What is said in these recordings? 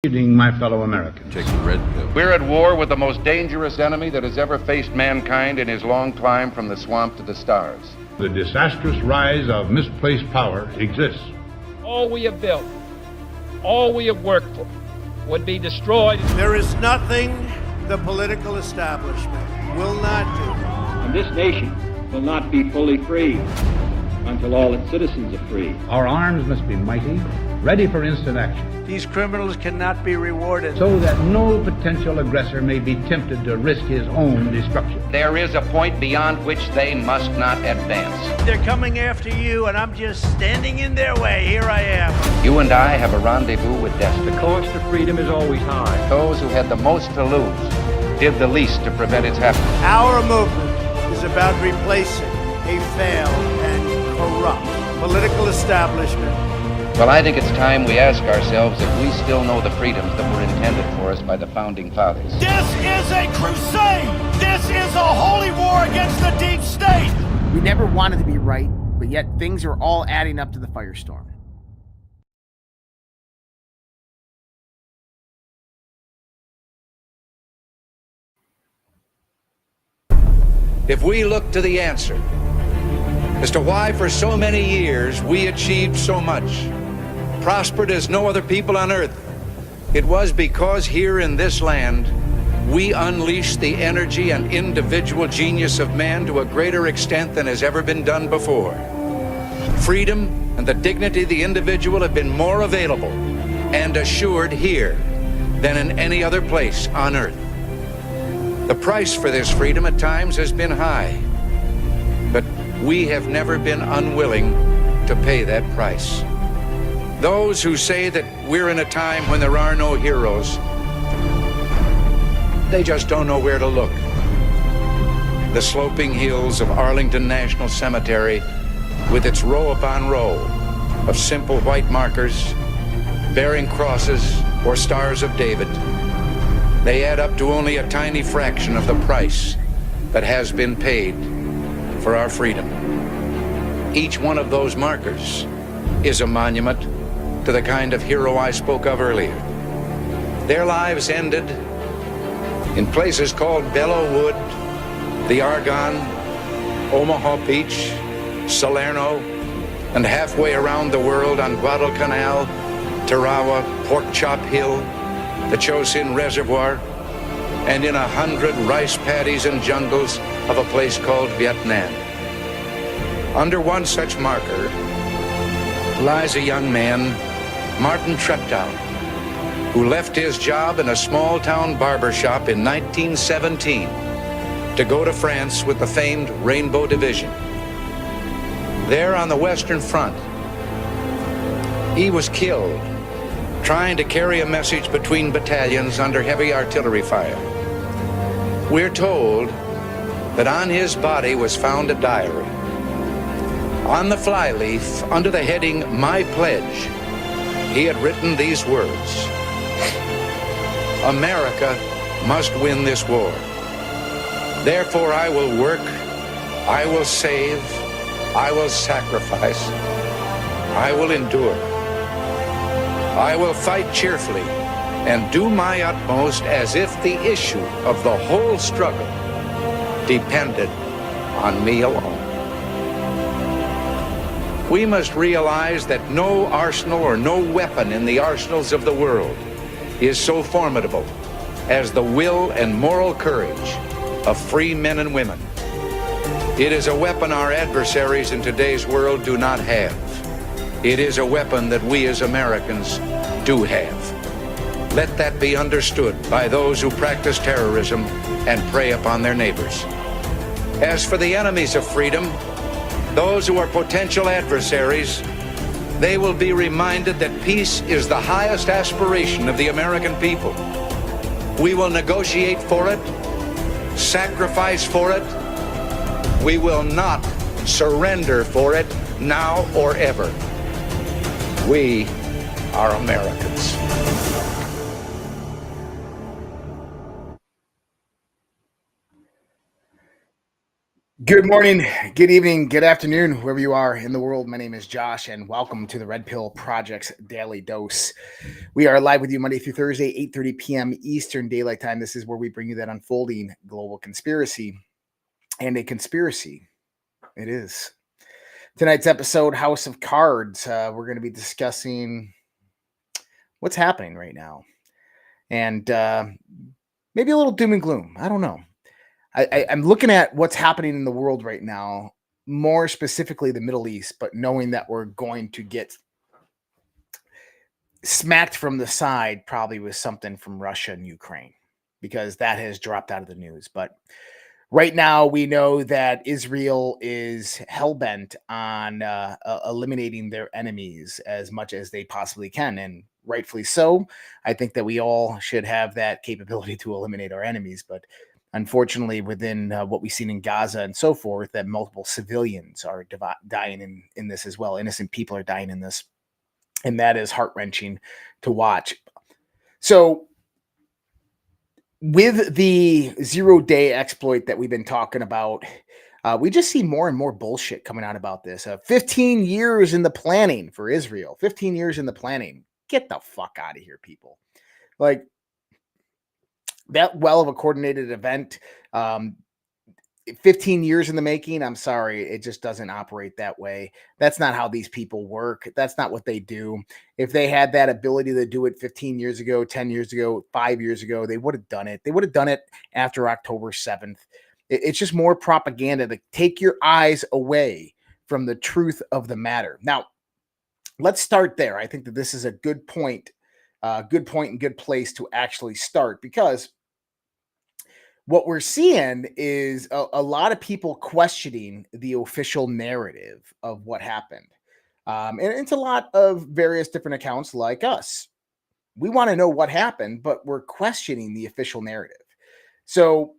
My fellow Americans. Take the red pill. We're at war with the most dangerous enemy that has ever faced mankind in his long climb from the swamp to the stars. The disastrous rise of misplaced power exists. All we have built, all we have worked for, would be destroyed. There is nothing the political establishment will not do. And this nation will not be fully free until all its citizens are free. Our arms must be mighty, ready for instant action, These criminals cannot be rewarded. so that no potential aggressor may be tempted to risk his own destruction. There is a point beyond which they must not advance. They're coming after you, and I'm just standing in their way. Here I am. You and I have a rendezvous with destiny. The cost of freedom is always high. Those who had the most to lose did the least to prevent its happening. Our movement is about replacing a failed and corrupt political establishment. Well, I think it's time we ask ourselves if we still know the freedoms that were intended for us by the founding fathers. This is a crusade! This is a holy war against the deep state! We never wanted to be right, but yet things are all adding up to the firestorm. If we look to the answer as to why for so many years we achieved so much, prospered as no other people on earth, it was because here in this land we unleashed the energy and individual genius of man to a greater extent than has ever been done before. Freedom and the dignity of the individual have been more available and assured here than in any other place on earth. The price for this freedom at times has been high, but we have never been unwilling to pay that price. Those who say that we're in a time when there are no heroes, they just don't know where to look. The sloping hills of Arlington National Cemetery, with its row upon row of simple white markers bearing crosses or stars of David, they add up to only a tiny fraction of the price that has been paid for our freedom. Each one of those markers is a monument to the kind of hero I spoke of earlier. Their lives ended in places called Belleau Wood, the Argonne, Omaha Beach, Salerno, and halfway around the world on Guadalcanal, Tarawa, Pork Chop Hill, the Chosin Reservoir, and in 100 rice paddies and jungles of a place called Vietnam. Under one such marker lies a young man, Martin Treptow, who left his job in a small-town barber shop in 1917 to go to France with the famed Rainbow Division. There on the Western Front, he was killed trying to carry a message between battalions under heavy artillery fire. We're told that on his body was found a diary. On the flyleaf, under the heading, "My Pledge," he had written these words: "America must win this war. Therefore I will work, I will save, I will sacrifice, I will endure. I will fight cheerfully and do my utmost as if the issue of the whole struggle depended on me alone." We must realize that no arsenal or no weapon in the arsenals of the world is so formidable as the will and moral courage of free men and women. It is a weapon our adversaries in today's world do not have. It is a weapon that we as Americans do have. Let that be understood by those who practice terrorism and prey upon their neighbors. As for the enemies of freedom, those who are potential adversaries, they will be reminded that peace is the highest aspiration of the American people. We will negotiate for it, sacrifice for it. We will not surrender for it now or ever. We are Americans. Good morning, good evening, good afternoon, wherever you are in the world. My name is Josh, and welcome to the Red Pill Project's Daily Dose. We are live with you Monday through Thursday, 8:30 p.m. Eastern Daylight Time. This is where we bring you that unfolding global conspiracy, and a conspiracy it is. Tonight's episode, House of Cards, we're going to be discussing what's happening right now, and maybe a little doom and gloom. I don't know. I'm looking at what's happening in the world right now, more specifically the Middle East, but knowing that we're going to get smacked from the side probably with something from Russia and Ukraine, because that has dropped out of the news. But right now we know that Israel is hell-bent on eliminating their enemies as much as they possibly can, and rightfully so. I think that we all should have that capability to eliminate our enemies, but unfortunately, within what we've seen in Gaza and so forth, that multiple civilians are dying in this as well. Innocent people are dying in this, and that is heart-wrenching to watch. So with the zero-day exploit that we've been talking about, we just see more and more bullshit coming out about this. 15 years in the planning for Israel. 15 years in the planning. Get the fuck out of here, people. Like, that well of a coordinated event, 15 years in the making, I'm sorry, it just doesn't operate that way. That's not how these people work. That's not what they do. If they had that ability to do it 15 years ago, 10 years ago, 5 years ago, they would have done it. They would have done it after October 7th. It's just more propaganda to take your eyes away from the truth of the matter. Now, let's start there. I think that this is a good point and good place to actually start, because what we're seeing is a lot of people questioning the official narrative of what happened. And it's a lot of various different accounts like us. We want to know what happened, but we're questioning the official narrative. So,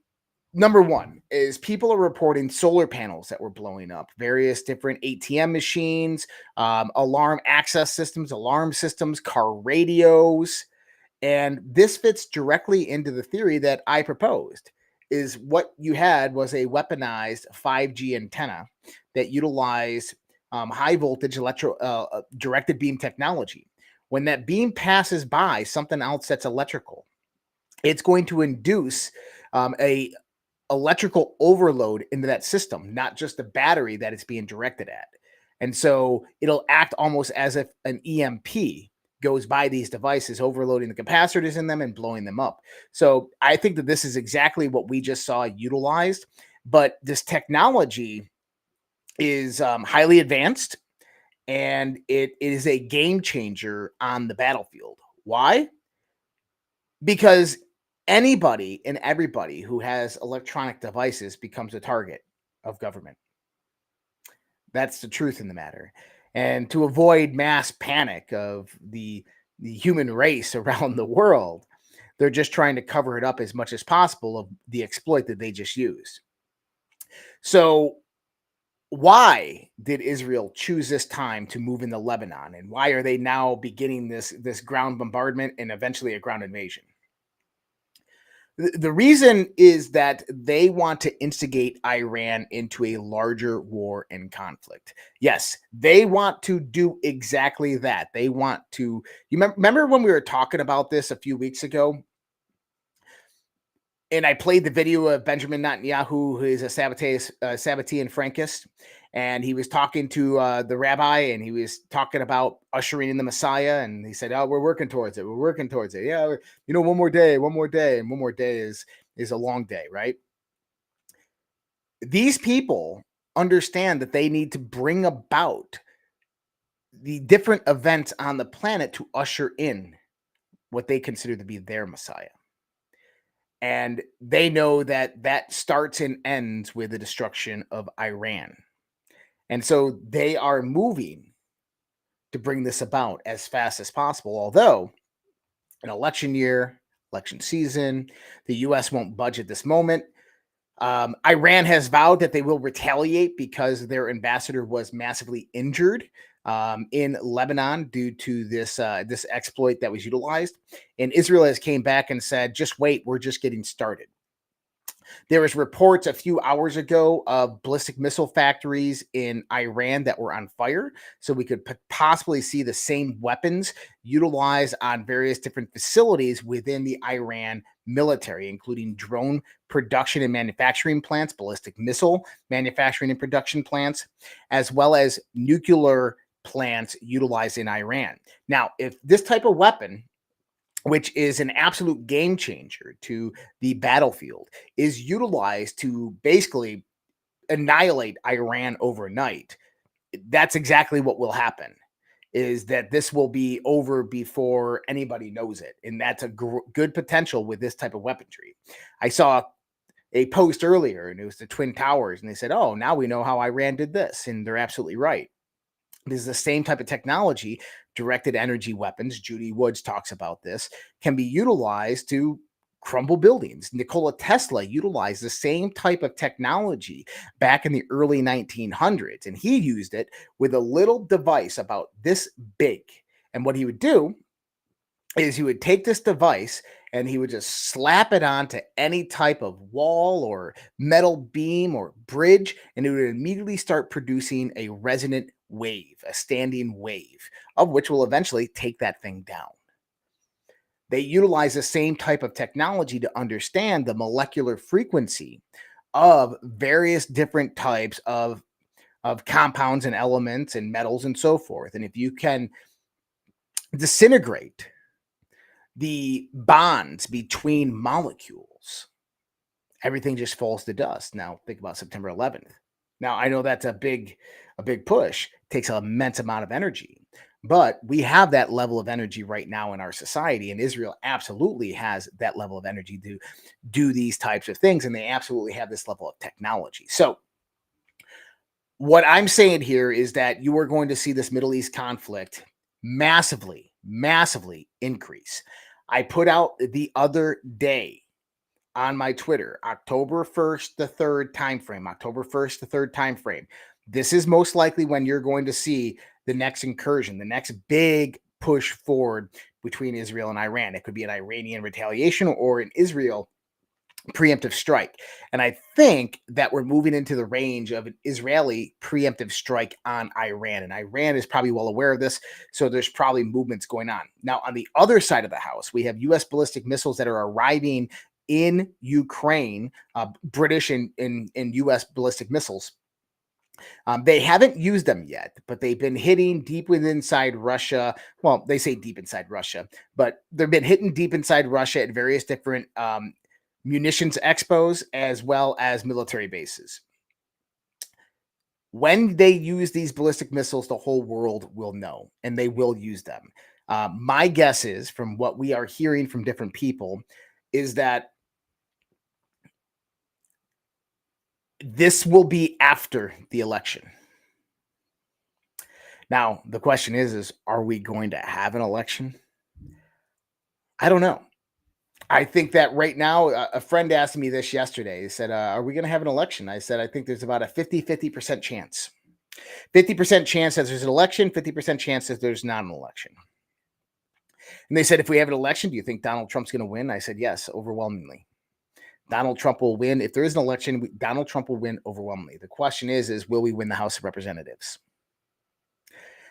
number one is people are reporting solar panels that were blowing up, various different ATM machines, alarm access systems, alarm systems, car radios. And this fits directly into the theory that I proposed. Is what you had was a weaponized 5G antenna that utilized high voltage directed beam technology. When that beam passes by something else that's electrical, it's going to induce a electrical overload into that system, not just the battery that it's being directed at. And so it'll act almost as if an EMP goes by these devices, overloading the capacitors in them and blowing them up. So I think that this is exactly what we just saw utilized, but this technology is highly advanced, and it is a game changer on the battlefield. Why? Because anybody and everybody who has electronic devices becomes a target of government. That's the truth in the matter. And to avoid mass panic of the human race around the world, they're just trying to cover it up as much as possible of the exploit that they just used. So why did Israel choose this time to move into Lebanon? And why are they now beginning this ground bombardment and eventually a ground invasion? The reason is that they want to instigate Iran into a larger war and conflict. Yes, they want to do exactly that. They want to. You remember when we were talking about this a few weeks ago? And I played the video of Benjamin Netanyahu, who is a Sabbatean Frankist, and he was talking to the rabbi, and he was talking about ushering in the Messiah, and he said, "Oh, we're working towards it. We're working towards it. Yeah, one more day, and one more day is a long day, right?" These people understand that they need to bring about the different events on the planet to usher in what they consider to be their Messiah. And they know that that starts and ends with the destruction of Iran. And so they are moving to bring this about as fast as possible. Although an election year, election season, the U.S. won't budge at this moment. Iran has vowed that they will retaliate because their ambassador was massively injured in Lebanon due to this exploit that was utilized. And Israel has came back and said, just wait, we're just getting started. There was reports a few hours ago of ballistic missile factories in Iran that were on fire. So we could possibly see the same weapons utilized on various different facilities within the Iran military, including drone production and manufacturing plants, ballistic missile manufacturing and production plants, as well as nuclear plants utilized in Iran. Now, if this type of weapon, which is an absolute game changer to the battlefield, is utilized to basically annihilate Iran overnight, that's exactly what will happen, is that this will be over before anybody knows it. And that's a good potential with this type of weaponry. I saw a post earlier, and it was the Twin Towers, and they said, oh, now we know how Iran did this. And they're absolutely right. This is the same type of technology. Directed energy weapons, Judy Woods talks about this, can be utilized to crumble buildings. Nikola Tesla utilized the same type of technology back in the early 1900s, and he used it with a little device about this big. And what he would do is he would take this device and he would just slap it onto any type of wall or metal beam or bridge, and it would immediately start producing a resonant wave, a standing wave, of which will eventually take that thing down. They utilize the same type of technology to understand the molecular frequency of various different types of compounds and elements and metals and so forth. And if you can disintegrate the bonds between molecules, everything just falls to dust. Now, think about September 11th. Now, I know that's a big push. It takes an immense amount of energy, but we have that level of energy right now in our society, and Israel absolutely has that level of energy to do these types of things, and they absolutely have this level of technology. So what I'm saying here is that you are going to see this Middle East conflict massively increase. I put out the other day on my Twitter, October 1st, the 3rd time frame. This is most likely when you're going to see the next incursion, the next big push forward between Israel and Iran. It could be an Iranian retaliation or an Israel preemptive strike. And I think that we're moving into the range of an Israeli preemptive strike on Iran. And Iran is probably well aware of this, so there's probably movements going on. Now, on the other side of the house, we have U.S. ballistic missiles that are arriving in Ukraine, British and U.S. ballistic missiles. They haven't used them yet, but they've been hitting deep inside Russia. Well, they say deep inside Russia, but they've been hitting deep inside Russia at various different munitions expos as well as military bases. When they use these ballistic missiles, the whole world will know, and they will use them. My guess is, from what we are hearing from different people, is that this will be after the election. Now, the question is are we going to have an election? I don't know. I think that right now, a friend asked me this yesterday. He said, are we going to have an election? I said, I think there's about a 50% chance. 50% chance that there's an election, 50% chance that there's not an election. And they said, if we have an election, do you think Donald Trump's going to win? I said, yes, overwhelmingly. Donald Trump will win. If there is an election, Donald Trump will win overwhelmingly. The question is will we win the House of Representatives?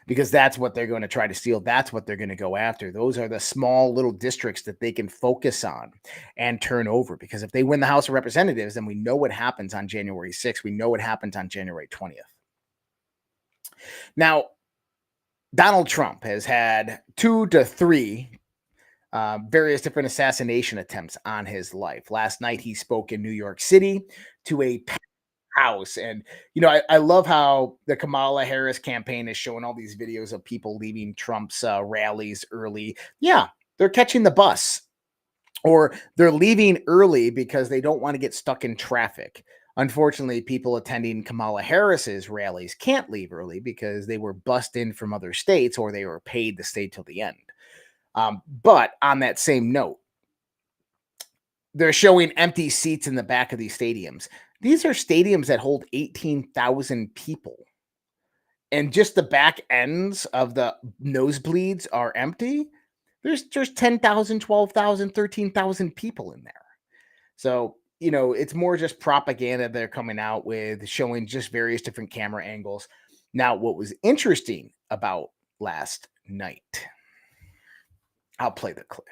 Because that's what they're going to try to steal. That's what they're going to go after. Those are the small little districts that they can focus on and turn over. Because if they win the House of Representatives, then we know what happens on January 6th. We know what happens on January 20th. Now, Donald Trump has had 2 to 3 various different assassination attempts on his life. Last night, he spoke in New York City to a house. And, you know, I love how the Kamala Harris campaign is showing all these videos of people leaving Trump's rallies early. Yeah, they're catching the bus, or they're leaving early because they don't want to get stuck in traffic. Unfortunately, people attending Kamala Harris's rallies can't leave early because they were bussed in from other states or they were paid to stay till the end. But on that same note, they're showing empty seats in the back of these stadiums. These are stadiums that hold 18,000 people. And just the back ends of the nosebleeds are empty. There's 10,000, 12,000, 13,000 people in there. So it's more just propaganda they're coming out with, showing just various different camera angles. Now, what was interesting about last night, I'll play the clip.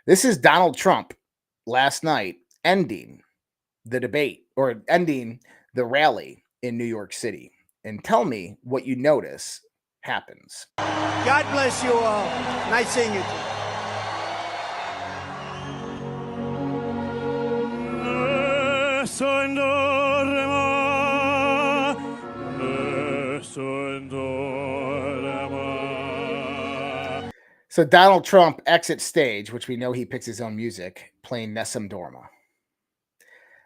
This is Donald Trump last night ending the debate or ending the rally in New York City. And tell me what you notice happens. God bless you all. Nice seeing you. So Donald Trump exits stage, which we know he picks his own music, playing Nessun Dorma.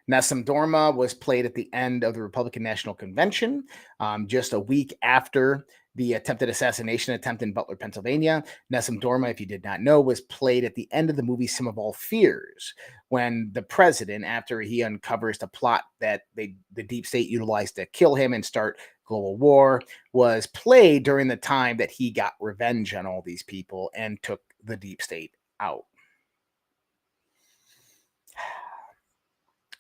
Nessun Dorma was played at the end of the Republican National Convention, just a week after the attempted assassination attempt in Butler, Pennsylvania. Nessun Dorma, if you did not know, was played at the end of the movie Sum of All Fears, when the president, after he uncovers the plot that the deep state utilized to kill him and start global war, was played during the time that he got revenge on all these people and took the deep state out.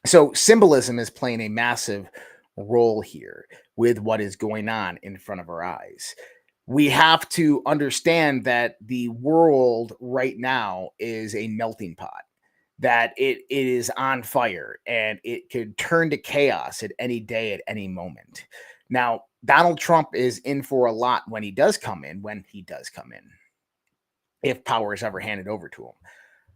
So symbolism is playing a massive role here with what is going on in front of our eyes. We have to understand that the world right now is a melting pot, that it is on fire and it could turn to chaos at any day, at any moment. Now, Donald Trump is in for a lot when he does come in, if power is ever handed over to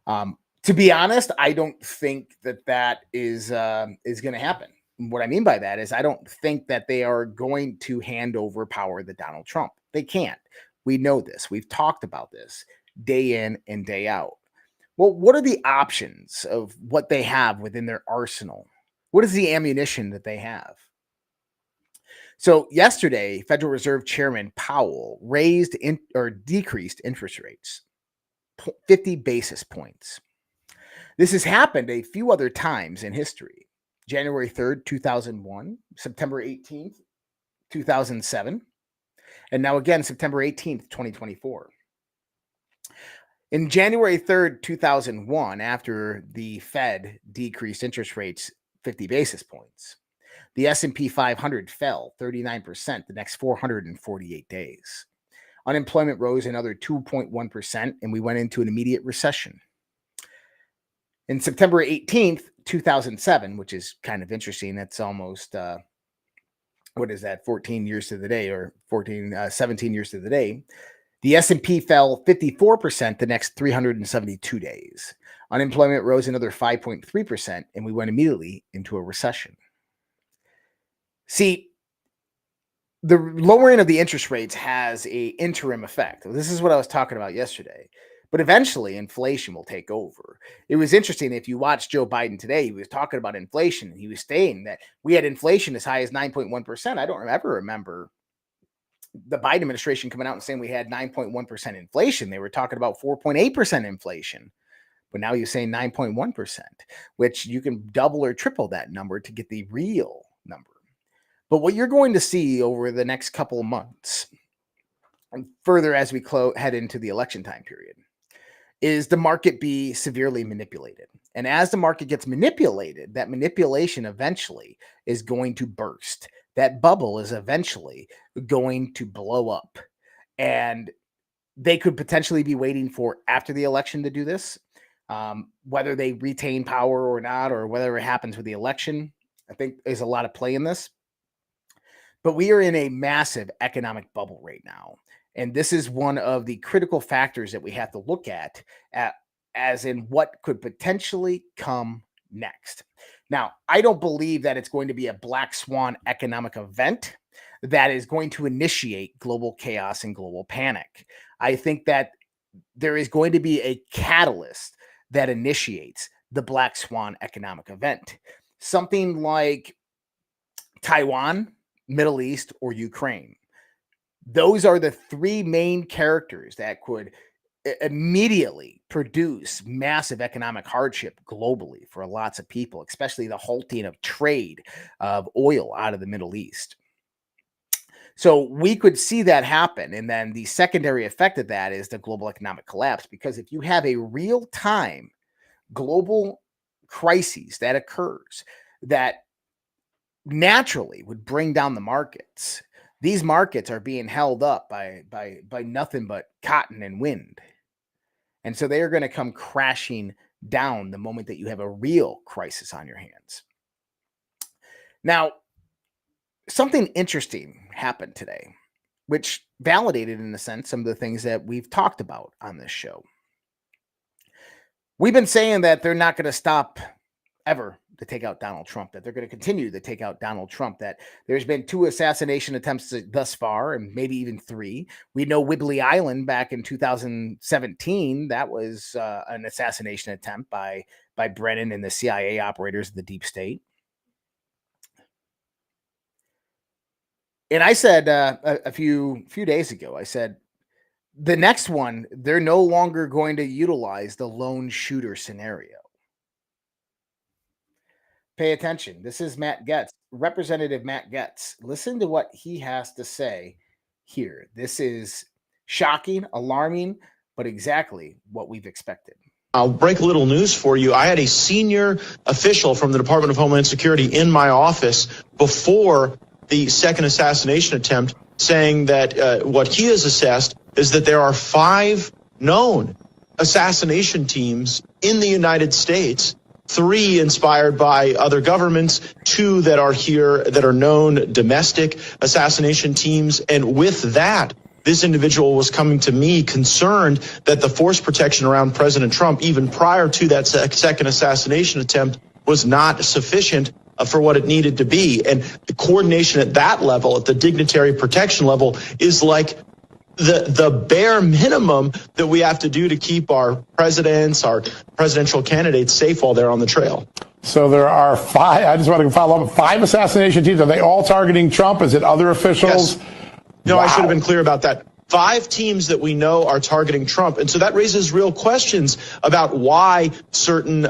him. To be honest, I don't think that is going to happen. What I mean by that is I don't think that they are going to hand over power to Donald Trump. They can't. We know this. We've talked about this day in and day out. Well, what are the options of what they have within their arsenal? What is the ammunition that they have? So yesterday, Federal Reserve Chairman Powell decreased interest rates 50 basis points. This has happened a few other times in history. January 3rd, 2001, September 18th, 2007, and now again, September 18th, 2024. In January 3rd, 2001, after the Fed decreased interest rates 50 basis points, the S&P 500 fell 39% the next 448 days. Unemployment rose another 2.1%, and we went into an immediate recession. In September 18th, 2007, which is kind of interesting, that's almost, 14 years to the day, or 17 years to the day, the S&P fell 54% the next 372 days. Unemployment rose another 5.3%, and we went immediately into a recession. See, the lowering of the interest rates has an interim effect. This is what I was talking about yesterday. But eventually, inflation will take over. It was interesting. If you watch Joe Biden today, he was talking about inflation. He was saying that we had inflation as high as 9.1%. I don't ever remember the Biden administration coming out and saying we had 9.1% inflation. They were talking about 4.8% inflation. But now you're saying 9.1%, which you can double or triple that number to get the real number. But what you're going to see over the next couple of months, and further as we head into the election time period, is the market be severely manipulated. And as the market gets manipulated, that manipulation eventually is going to burst. That bubble is eventually going to blow up. And they could potentially be waiting for after the election to do this, whether they retain power or not, or whether it happens with the election. I think there's a lot of play in this. But we are in a massive economic bubble right now. And this is one of the critical factors that we have to look at as in what could potentially come next. Now, I don't believe that it's going to be a black swan economic event that is going to initiate global chaos and global panic. I think that there is going to be a catalyst that initiates the black swan economic event. Something like Taiwan, Middle East, or Ukraine. Those are the three main characters that could immediately produce massive economic hardship globally for lots of people, especially the halting of trade of oil out of the Middle East. So we could see that happen. And then the secondary effect of that is the global economic collapse, because if you have a real-time global crises that occurs that naturally would bring down the markets. These markets are being held up by nothing but cotton and wind. And so they are going to come crashing down the moment that you have a real crisis on your hands. Now, something interesting happened today, which validated, in a sense, some of the things that we've talked about on this show. We've been saying that they're not going to stop ever to take out Donald Trump, that they're going to continue to take out Donald Trump, that there's been 2 assassination attempts thus far, and maybe even 3. We know Whidbey Island back in 2017, that was an assassination attempt by Brennan and the CIA operators of the deep state. And I said a few days ago, I said, the next one, they're no longer going to utilize the lone shooter scenario. Pay attention. This is Matt Gaetz, Representative Matt Gaetz. Listen to what he has to say here. This is shocking, alarming, but exactly what we've expected. I'll break a little news for you. I had a senior official from the Department of Homeland Security in my office before the second assassination attempt saying that what he has assessed is that there are 5 known assassination teams in the United States, 3 inspired by other governments, 2 that are here that are known domestic assassination teams. And with that, this individual was coming to me concerned that the force protection around President Trump, even prior to that second assassination attempt, was not sufficient for what it needed to be. And the coordination at that level, at the dignitary protection level, is like the bare minimum that we have to do to keep our presidents, our presidential candidates safe while they're on the trail. So there are 5, I just want to follow up, 5 assassination teams. Are they all targeting Trump? Is it other officials? Yes. No, wow. I should have been clear about that. 5 teams that we know are targeting Trump. And so that raises real questions about why certain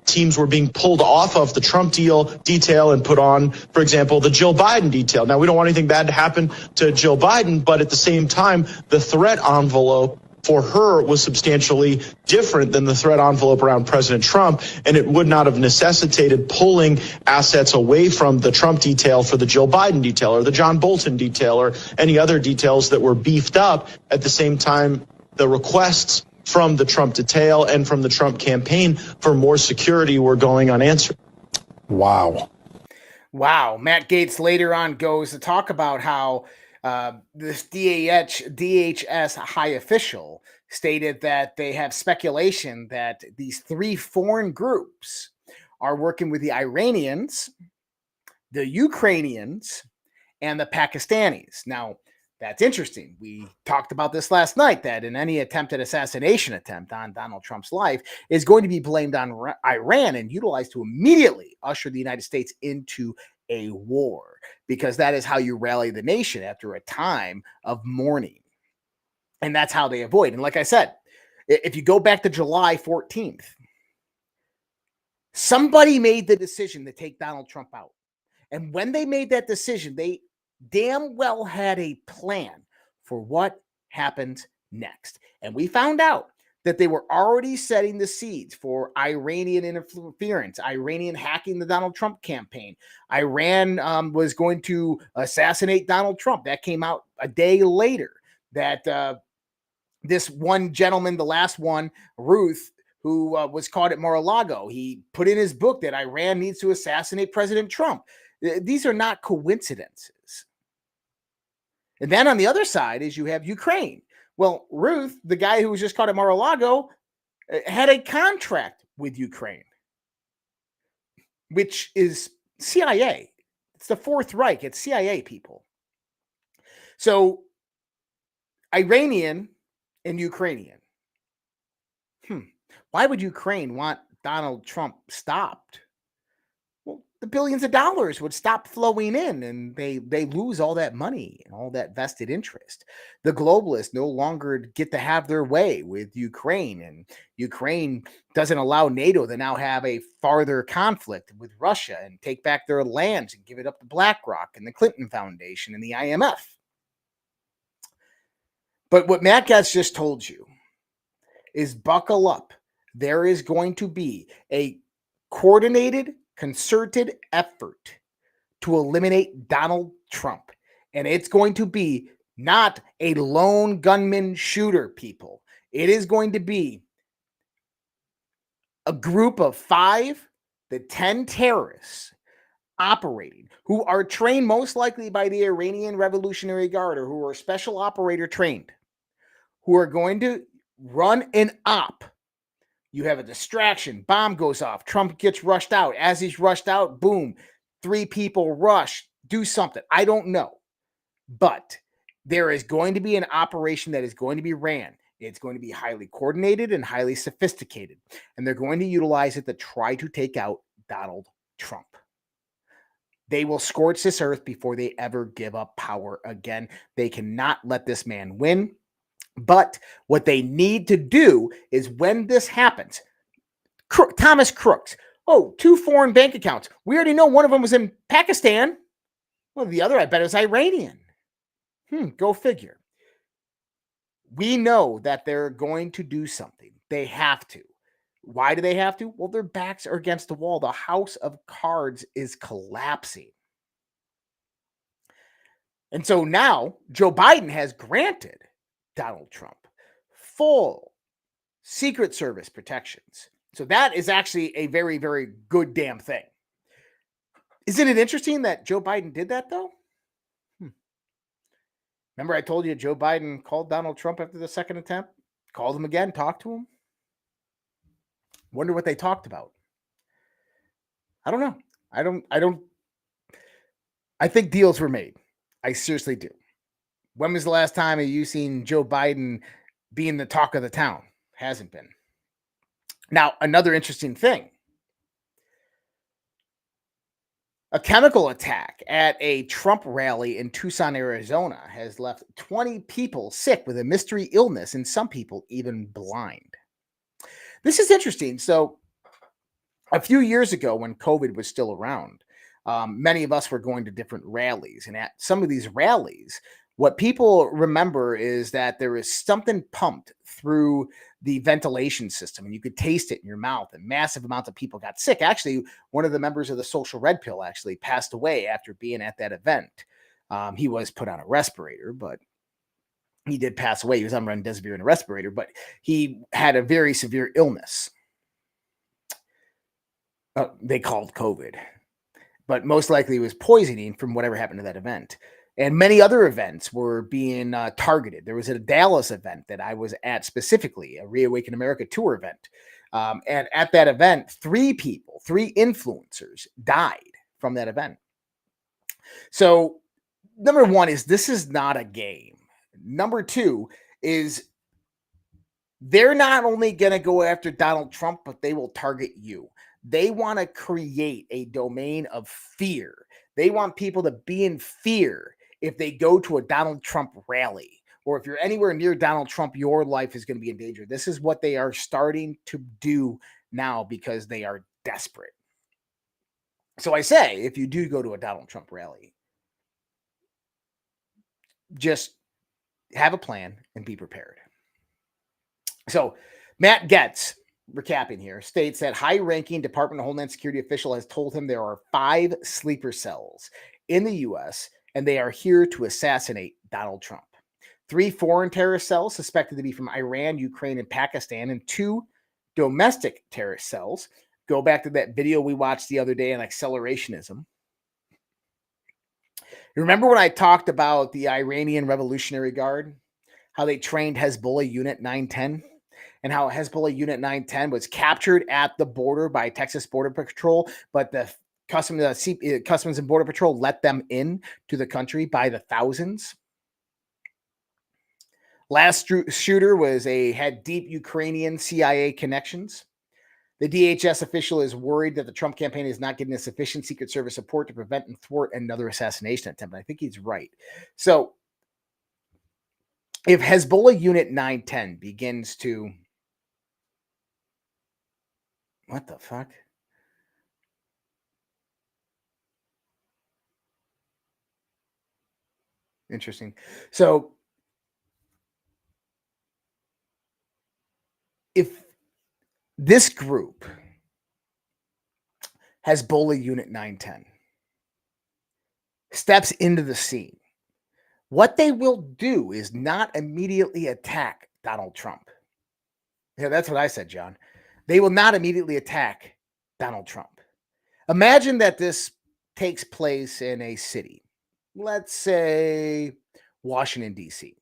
teams were being pulled off of the Trump detail and put on, for example, the Jill Biden detail. Now, we don't want anything bad to happen to Jill Biden, but at the same time, the threat envelope for her was substantially different than the threat envelope around President Trump, and it would not have necessitated pulling assets away from the Trump detail for the Jill Biden detail or the John Bolton detail or any other details that were beefed up. At the same time, the requests from the Trump detail and from the Trump campaign for more security were going unanswered. Wow. Matt Gaetz later on goes to talk about how this DHS high official stated that they have speculation that these 3 foreign groups are working with the Iranians, the Ukrainians, and the Pakistanis. Now, that's interesting. We talked about this last night, that in any attempted assassination attempt on Donald Trump's life is going to be blamed on Iran and utilized to immediately usher the United States into a war, because that is how you rally the nation after a time of mourning. And that's how they avoid. And like I said, if you go back to July 14th, somebody made the decision to take Donald Trump out. And when they made that decision, they damn well had a plan for what happened next. And we found out that they were already setting the seeds for Iranian interference, Iranian hacking the Donald Trump campaign. Iran was going to assassinate Donald Trump. That came out a day later. That this one gentleman, the last one, Ruth, who was caught at Mar-a-Lago, he put in his book that Iran needs to assassinate President Trump. These are not coincidences. And then on the other side is you have Ukraine. Well, Ruth, the guy who was just caught at Mar-a-Lago, had a contract with Ukraine, which is CIA. It's the Fourth Reich. It's CIA people. So Iranian and Ukrainian. Why would Ukraine want Donald Trump stopped? Well, the billions of dollars would stop flowing in, and they lose all that money and all that vested interest. The globalists no longer get to have their way with Ukraine, and Ukraine doesn't allow NATO to now have a farther conflict with Russia and take back their lands and give it up to BlackRock and the Clinton Foundation and the IMF. But what Matt Gaetz just told you is buckle up. There is going to be a coordinated, concerted effort to eliminate Donald Trump. And it's going to be not a lone gunman shooter, people. It is going to be a group of 5 to 10 terrorists operating who are trained most likely by the Iranian Revolutionary Guard or who are special operator trained, who are going to run an op. You have a distraction, bomb goes off, Trump gets rushed out. As he's rushed out, boom, 3 people rush, do something. I don't know. But there is going to be an operation that is going to be ran. It's going to be highly coordinated and highly sophisticated. And they're going to utilize it to try to take out Donald Trump. They will scorch this earth before they ever give up power again. They cannot let this man win. But what they need to do is when this happens, Thomas Crooks, 2 foreign bank accounts. We already know one of them was in Pakistan. Well, the other, I bet, is Iranian. Go figure. We know that they're going to do something. They have to. Why do they have to? Well, their backs are against the wall. The house of cards is collapsing. And so now Joe Biden has granted Donald Trump full Secret Service protections. So that is actually a very, very good damn thing. Isn't it interesting that Joe Biden did that, though? Remember I told you Joe Biden called Donald Trump after the second attempt? Called him again, talked to him? Wonder what they talked about. I don't know. I think deals were made. I seriously do. When was the last time you seen Joe Biden being the talk of the town? Hasn't been. Now, another interesting thing. A chemical attack at a Trump rally in Tucson, Arizona has left 20 people sick with a mystery illness and some people even blind. This is interesting. So a few years ago when COVID was still around, many of us were going to different rallies. And at some of these rallies, what people remember is that there is something pumped through the ventilation system and you could taste it in your mouth, and massive amounts of people got sick. Actually, one of the members of the Social Red Pill actually passed away after being at that event. He was put on a respirator, but he did pass away. He was on remdesivir and a respirator, but he had a very severe illness. They called COVID, but most likely it was poisoning from whatever happened to that event. And many other events were being targeted. There was a Dallas event that I was at specifically, a Reawaken America tour event. And at that event, 3 influencers died from that event. So number 1 is this is not a game. Number 2 is they're not only going to go after Donald Trump, but they will target you. They want to create a domain of fear. They want people to be in fear if they go to a Donald Trump rally, or if you're anywhere near Donald Trump, your life is going to be in danger. This is what they are starting to do now because they are desperate. So I say, if you do go to a Donald Trump rally, just have a plan and be prepared. So Matt Gaetz, recapping here, states that high-ranking Department of Homeland Security official has told him there are 5 sleeper cells in the U.S., and they are here to assassinate Donald Trump. 3 foreign terrorist cells suspected to be from Iran, Ukraine, and Pakistan, and 2 domestic terrorist cells. Go back to that video we watched the other day on accelerationism. You remember when I talked about the Iranian Revolutionary Guard, how they trained Hezbollah Unit 910? And how Hezbollah Unit 910 was captured at the border by Texas Border Patrol, but the Customs and Border Patrol let them in to the country by the thousands. Last shooter had deep Ukrainian CIA connections. The DHS official is worried that the Trump campaign is not getting a sufficient Secret Service support to prevent and thwart another assassination attempt. And I think he's right. So if Hezbollah Unit 910 begins to... What the fuck? Interesting. So if this group Hezbollah Unit 910 steps into the scene. What they will do is not immediately attack Donald Trump. Yeah, that's what I said, John. They will not immediately attack Donald Trump. Imagine that this takes place in a city, let's say Washington, D.C.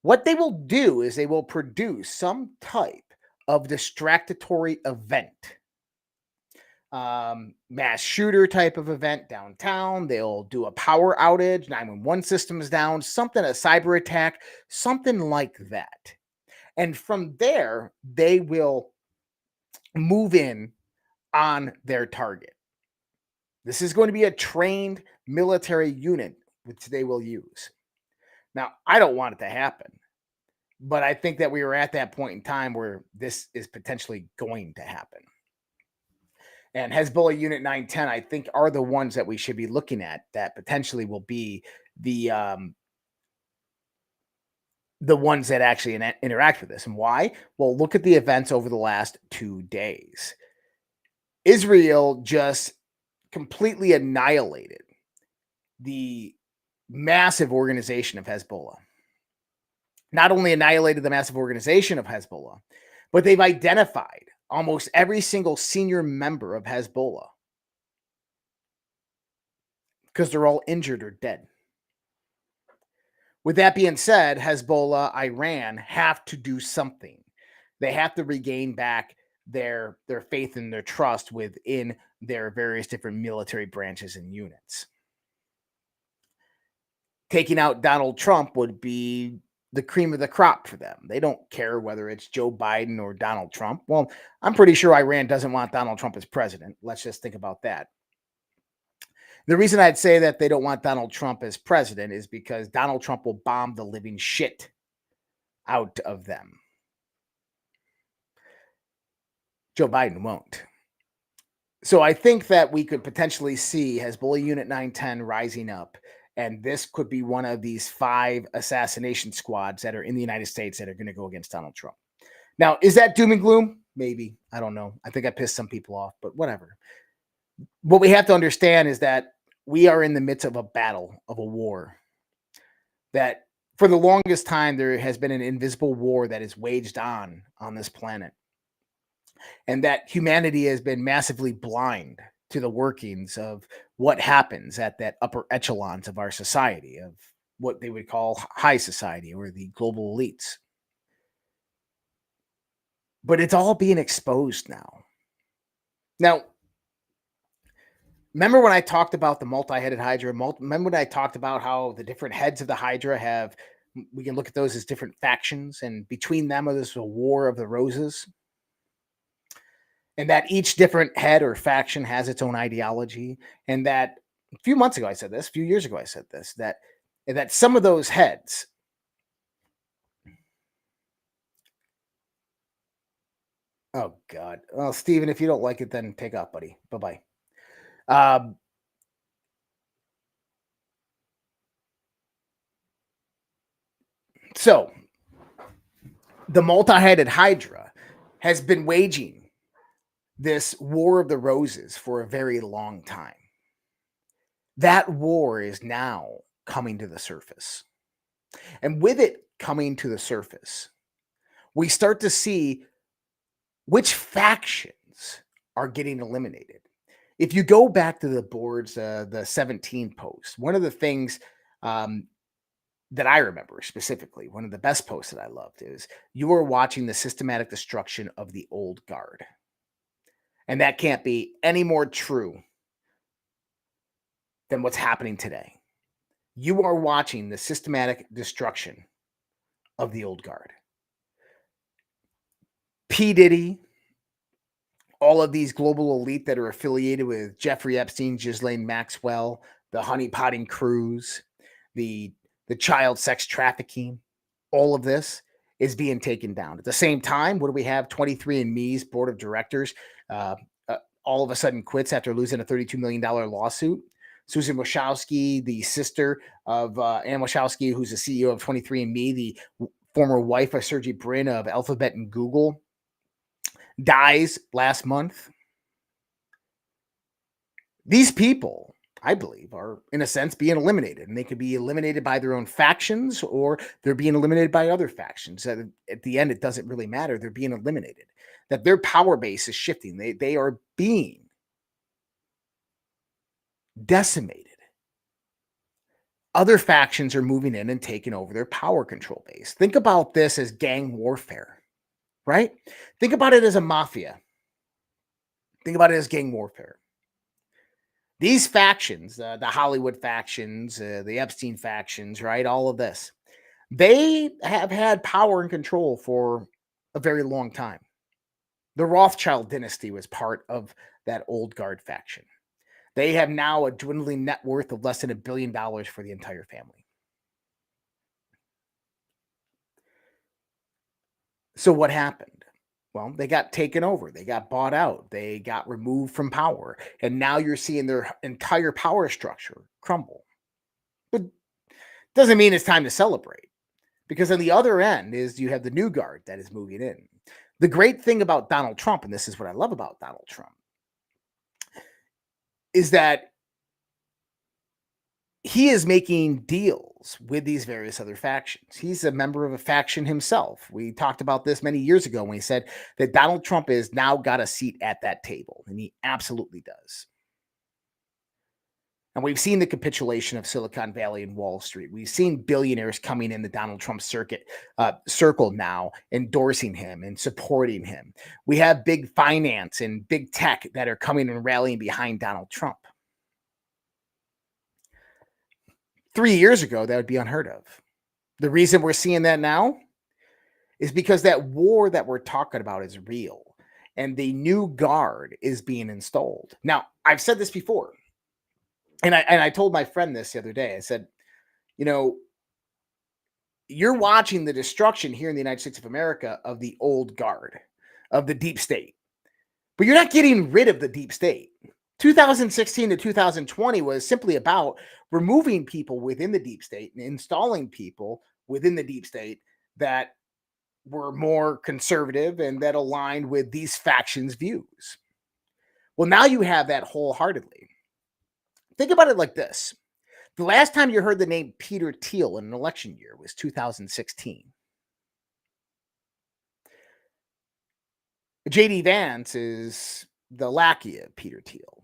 What they will do is they will produce some type of distractory event, mass shooter type of event downtown. They'll do a power outage, 911 system is down, something, a cyber attack, something like that. And from there, they will move in on their target. This is going to be a trained military unit, which they will use. Now, I don't want it to happen, but I think that we are at that point in time where this is potentially going to happen. And Hezbollah Unit 910, I think, are the ones that we should be looking at that potentially will be the ones that actually interact with this. And why? Well, look at the events over the last 2 days. Israel just completely annihilated the massive organization of Hezbollah. Not only annihilated the massive organization of Hezbollah, but they've identified almost every single senior member of Hezbollah because they're all injured or dead. With that being said, Hezbollah, Iran have to do something. They have to regain back their faith and their trust within their various different military branches and units. Taking out Donald Trump would be the cream of the crop for them. They don't care whether it's Joe Biden or Donald Trump. Well, I'm pretty sure Iran doesn't want Donald Trump as president. Let's just think about that. The reason I'd say that they don't want Donald Trump as president is because Donald Trump will bomb the living shit out of them. Joe Biden won't. So I think that we could potentially see Hezbollah Unit 910 rising up, and this could be one of these 5 assassination squads that are in the United States that are going to go against Donald Trump. Now, is that doom and gloom? Maybe. I don't know. I think I pissed some people off, but whatever. What we have to understand is that we are in the midst of a battle, of a war, that for the longest time there has been an invisible war that is waged on this planet, and that humanity has been massively blind to the workings of what happens at that upper echelons of our society, of what they would call high society or the global elites. But it's all being exposed now. Now, remember when I talked about the multi-headed Hydra? Remember when I talked about how the different heads of the Hydra have, we can look at those as different factions, and between them there's a war of the roses? And that each different head or faction has its own ideology. And that a few months ago I said this, a few years ago I said this, that some of those heads oh God. Well, Steven, if you don't like it, then take off, buddy. Bye-bye. So the multi-headed Hydra has been waging this war of the roses for a very long time. That war is now coming to the surface. And with it coming to the surface, we start to see which factions are getting eliminated. If you go back to the boards, the 17 post, one of the things that I remember specifically, one of the best posts that I loved is you are watching the systematic destruction of the old guard. And that can't be any more true than what's happening today. You are watching the systematic destruction of the old guard. P. Diddy, all of these global elite that are affiliated with Jeffrey Epstein, Ghislaine Maxwell, the honeypotting crews, the child sex trafficking, all of this is being taken down. At the same time, what do we have? 23andMe's board of directors all of a sudden quits after losing a $32 million lawsuit. Susan Wachowski, the sister of Ann Wachowski, who's the CEO of 23andMe, the former wife of Sergey Brin of Alphabet and Google, dies last month. These people, I believe, are in a sense being eliminated, and they could be eliminated by their own factions, or they're being eliminated by other factions. At the end, it doesn't really matter. They're being eliminated. That their power base is shifting. They are being decimated. Other factions are moving in and taking over their power control base. Think about this as gang warfare, right? Think about it as a mafia. Think about it as gang warfare. These factions, the Hollywood factions, the Epstein factions, right? All of this, they have had power and control for a very long time. The Rothschild dynasty was part of that old guard faction. They have now a dwindling net worth of less than $1 billion for the entire family. So what happened? Well, they got taken over. They got bought out. They got removed from power. And now you're seeing their entire power structure crumble. But doesn't mean it's time to celebrate. Because on the other end is you have the new guard that is moving in. The great thing about Donald Trump, and this is what I love about Donald Trump, is that he is making deals with these various other factions. He's a member of a faction himself. We talked about this many years ago when he said that Donald Trump has now got a seat at that table, and he absolutely does. And we've seen the capitulation of Silicon Valley and Wall Street. We've seen billionaires coming in the Donald Trump circle now, endorsing him and supporting him. We have big finance and big tech that are coming and rallying behind Donald Trump. 3 years ago, that would be unheard of. The reason we're seeing that now is because that war that we're talking about is real, and the new guard is being installed. Now, I've said this before. And I told my friend this the other day. I said, you know, you're watching the destruction here in the United States of America of the old guard, of the deep state. But you're not getting rid of the deep state. 2016 to 2020 was simply about removing people within the deep state and installing people within the deep state that were more conservative and that aligned with these factions' views. Well, now you have that wholeheartedly. Think about it like this. The last time you heard the name Peter Thiel in an election year was 2016. J.D. Vance is the lackey of Peter Thiel.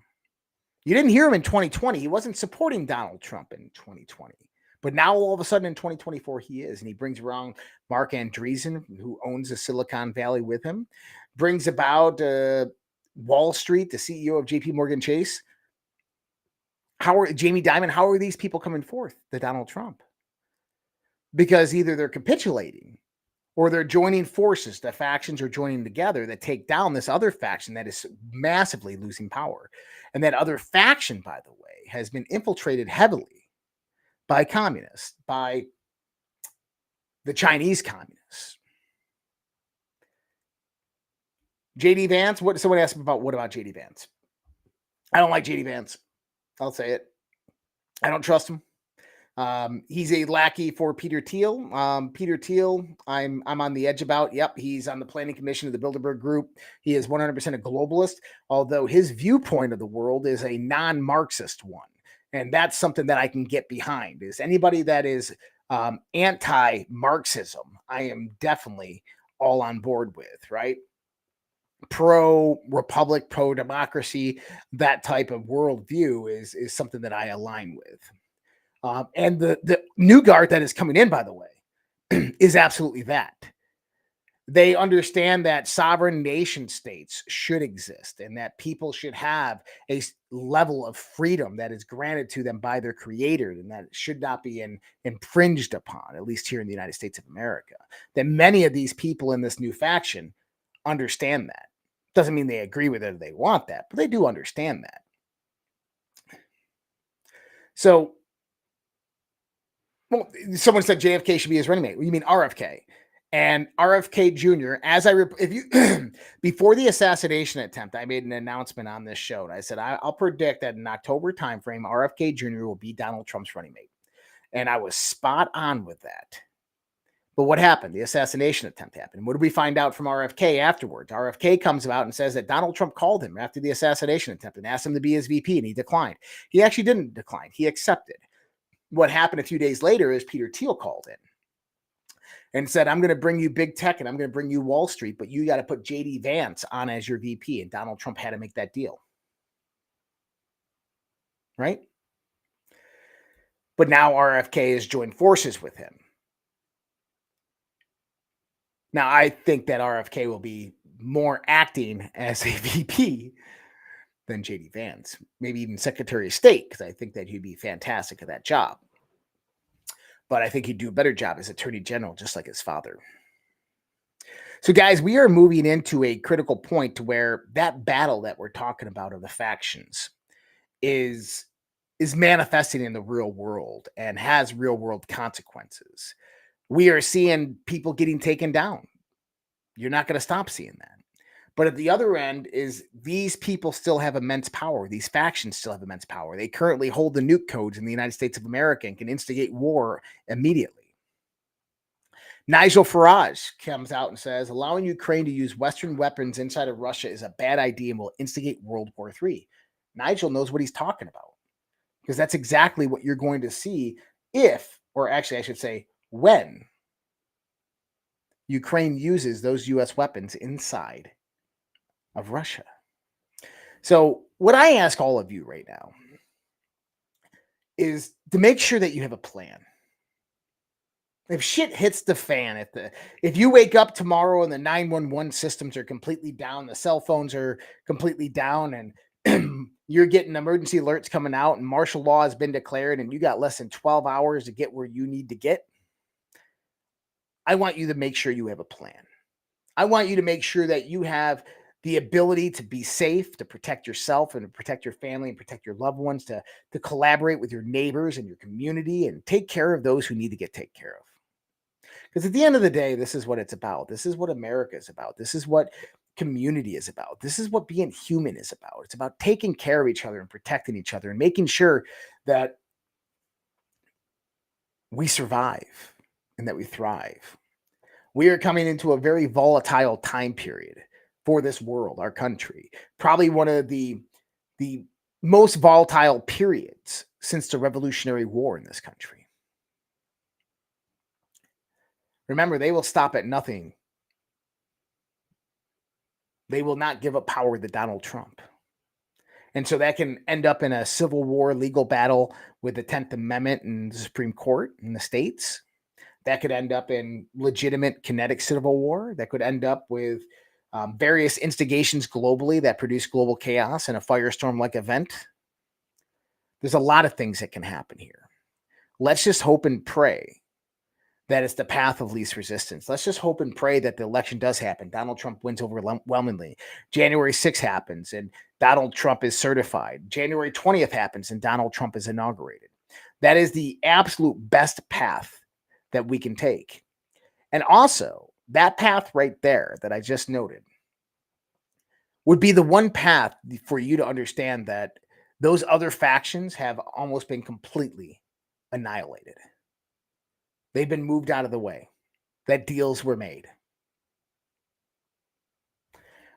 You didn't hear him in 2020. He wasn't supporting Donald Trump in 2020. But now all of a sudden in 2024, he is. And he brings around Mark Andreessen, who owns the Silicon Valley with him. Brings about Wall Street, the CEO of JP Morgan Chase. Jamie Dimon, how are these people coming forth to Donald Trump? Because either they're capitulating or they're joining forces. The factions are joining together that take down this other faction that is massively losing power. And that other faction, by the way, has been infiltrated heavily by communists, by the Chinese communists. J.D. Vance, someone asked me what about J.D. Vance? I don't like J.D. Vance. I'll say it. I don't trust him. He's a lackey for Peter Thiel. Peter Thiel, I'm on the edge about. Yep, he's on the planning commission of the Bilderberg Group. He is 100% a globalist, although his viewpoint of the world is a non-Marxist one. And that's something that I can get behind. Is anybody that is anti-Marxism, I am definitely all on board with, right? Pro-republic, pro-democracy, that type of worldview is something that I align with. And the new guard that is coming in, by the way, is absolutely that. They understand that sovereign nation states should exist and that people should have a level of freedom that is granted to them by their creator and that it should not be infringed upon, at least here in the United States of America. That many of these people in this new faction understand that. Doesn't mean they agree with it or they want that, but they do understand that. So, well, someone said JFK should be his running mate. Well, you mean RFK? And RFK Jr., before the assassination attempt, I made an announcement on this show. And I said, I'll predict that in October timeframe, RFK Jr. will be Donald Trump's running mate. And I was spot on with that. But what happened? The assassination attempt happened. What did we find out from RFK afterwards? RFK comes out and says that Donald Trump called him after the assassination attempt and asked him to be his VP, and he declined. He actually didn't decline. He accepted. What happened a few days later is Peter Thiel called in and said, I'm going to bring you big tech and I'm going to bring you Wall Street, but you got to put JD Vance on as your VP. And Donald Trump had to make that deal. Right? But now RFK has joined forces with him. Now, I think that RFK will be more acting as a VP than JD Vance, maybe even Secretary of State, because I think that he'd be fantastic at that job. But I think he'd do a better job as Attorney General, just like his father. So, guys, we are moving into a critical point to where that battle that we're talking about of the factions is manifesting in the real world and has real world consequences. We are seeing people getting taken down. You're not going to stop seeing that. But at the other end is these people still have immense power. These factions still have immense power. They currently hold the nuke codes in the United States of America and can instigate war immediately. Nigel Farage comes out and says, allowing Ukraine to use Western weapons inside of Russia is a bad idea and will instigate World War III. Nigel knows what he's talking about, because that's exactly what you're going to see if, or actually I should say, when Ukraine uses those U.S. weapons inside of Russia. So what I ask all of you right now is to make sure that you have a plan. If shit hits the fan, if you wake up tomorrow and the 911 systems are completely down, the cell phones are completely down, and you're getting emergency alerts coming out and martial law has been declared and you got less than 12 hours to get where you need to get, I want you to make sure you have a plan. I want you to make sure that you have the ability to be safe, to protect yourself and to protect your family and protect your loved ones, to collaborate with your neighbors and your community and take care of those who need to get taken care of. Because at the end of the day, this is what it's about. This is what America is about. This is what community is about. This is what being human is about. It's about taking care of each other and protecting each other and making sure that we survive and that we thrive. We are coming into a very volatile time period for this world, our country. Probably one of the most volatile periods since the Revolutionary War in this country. Remember, they will stop at nothing. They will not give up power to Donald Trump. And so that can end up in a civil war legal battle with the 10th Amendment and the Supreme Court in the states. That could end up in legitimate kinetic civil war. That could end up with various instigations globally that produce global chaos and a firestorm-like event. There's a lot of things that can happen here. Let's just hope and pray that it's the path of least resistance. Let's just hope and pray that the election does happen. Donald Trump wins overwhelmingly. January 6th happens and Donald Trump is certified. January 20th happens and Donald Trump is inaugurated. That is the absolute best path that we can take. And also, that path right there that I just noted would be the one path for you to understand that those other factions have almost been completely annihilated. They've been moved out of the way. That deals were made.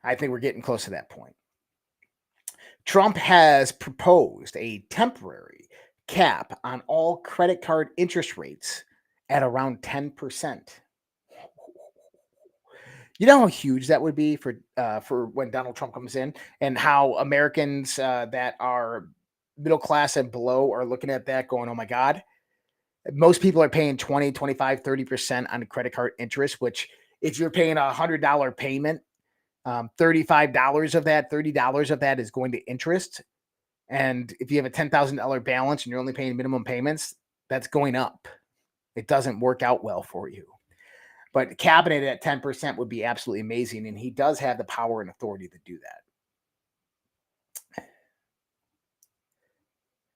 I think we're getting close to that point. Trump has proposed a temporary cap on all credit card interest rates at around 10%. You know how huge that would be for when Donald Trump comes in, and how Americans that are middle class and below are looking at that going, oh my God. Most people are paying 20, 25, 30% on credit card interest, which if you're paying a $100 payment, $35 of that, $30 of that is going to interest. And if you have a $10,000 balance and you're only paying minimum payments, that's going up. It doesn't work out well for you. But capping it at 10% would be absolutely amazing. And he does have the power and authority to do that.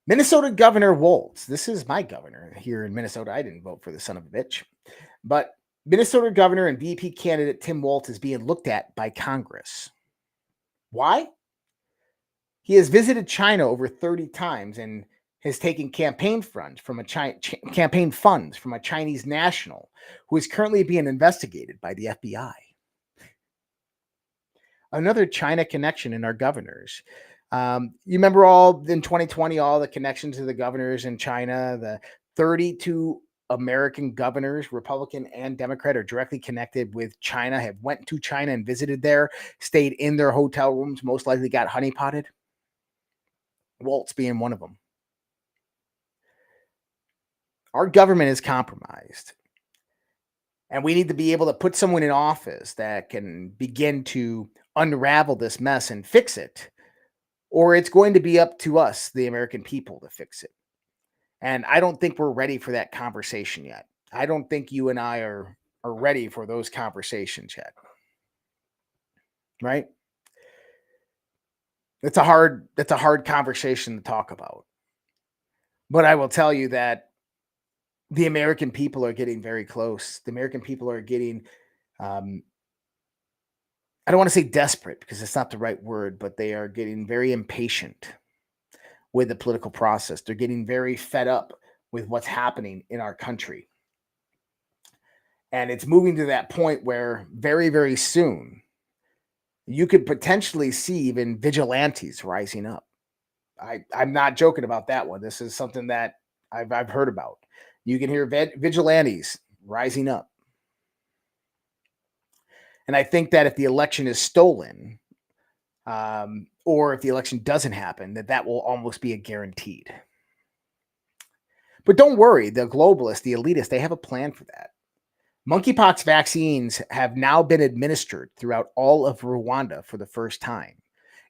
Minnesota Governor Wolf. This is my governor here in Minnesota. I didn't vote for the son of a bitch. But Minnesota Governor and VP candidate Tim Walz is being looked at by Congress. Why? He has visited China over 30 times, and has taken campaign funds from a Chinese national who is currently being investigated by the FBI. Another China connection in our governors. You remember all in 2020, all the connections to the governors in China, the 32 American governors, Republican and Democrat, are directly connected with China, have went to China and visited there, stayed in their hotel rooms, most likely got honeypotted. Waltz being one of them. Our government is compromised. And we need to be able to put someone in office that can begin to unravel this mess and fix it. Or it's going to be up to us, the American people, to fix it. And I don't think we're ready for that conversation yet. I don't think you and I are ready for those conversations yet. Right? That's a hard conversation to talk about. But I will tell you that the American people are getting very close. The American people are getting, I don't want to say desperate because it's not the right word, but they are getting very impatient with the political process. They're getting very fed up with what's happening in our country. And it's moving to that point where very, very soon you could potentially see even vigilantes rising up. I'm not joking about that one. This is something that I've heard about. You can hear vigilantes rising up. And I think that if the election is stolen, or if the election doesn't happen, that will almost be a guaranteed. But don't worry, the globalists, the elitists, they have a plan for that. Monkeypox vaccines have now been administered throughout all of Rwanda for the first time.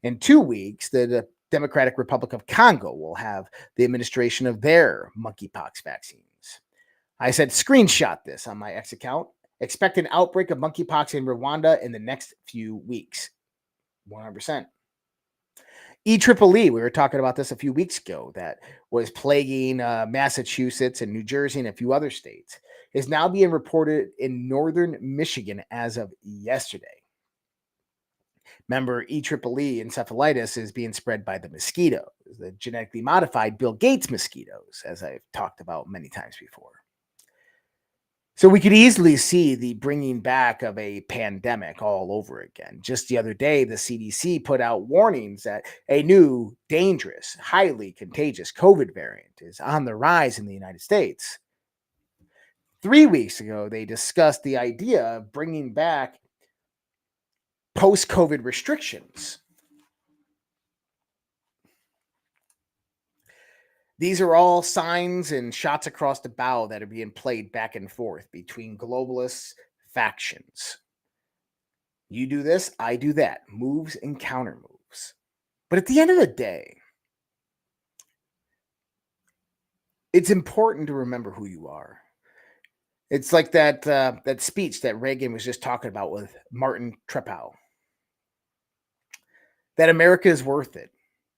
In 2 weeks, the Democratic Republic of Congo will have the administration of their monkeypox vaccines. I said, screenshot this on my X account. Expect an outbreak of monkeypox in Rwanda in the next few weeks. 100%. EEE, we were talking about this a few weeks ago, that was plaguing Massachusetts and New Jersey and a few other states, is now being reported in northern Michigan as of yesterday. Remember, EEE encephalitis is being spread by the mosquitoes, the genetically modified Bill Gates mosquitoes, as I've talked about many times before. So we could easily see the bringing back of a pandemic all over again. Just the other day, the CDC put out warnings that a new, dangerous, highly contagious COVID variant is on the rise in the United States. 3 weeks ago, they discussed the idea of bringing back post-COVID restrictions. These are all signs and shots across the bow that are being played back and forth between globalist factions. You do this, I do that. Moves and counter moves. But at the end of the day, it's important to remember who you are. It's like that speech that Reagan was just talking about with Martin Trepow. That America is worth it.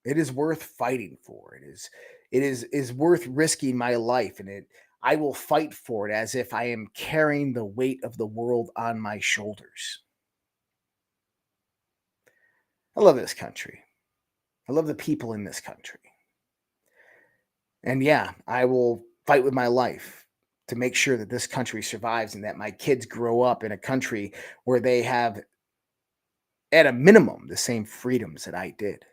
It is worth fighting for. It is worth risking my life, and I will fight for it as if I am carrying the weight of the world on my shoulders. I love this country. I love the people in this country. And yeah, I will fight with my life to make sure that this country survives and that my kids grow up in a country where they have, at a minimum, the same freedoms that I did.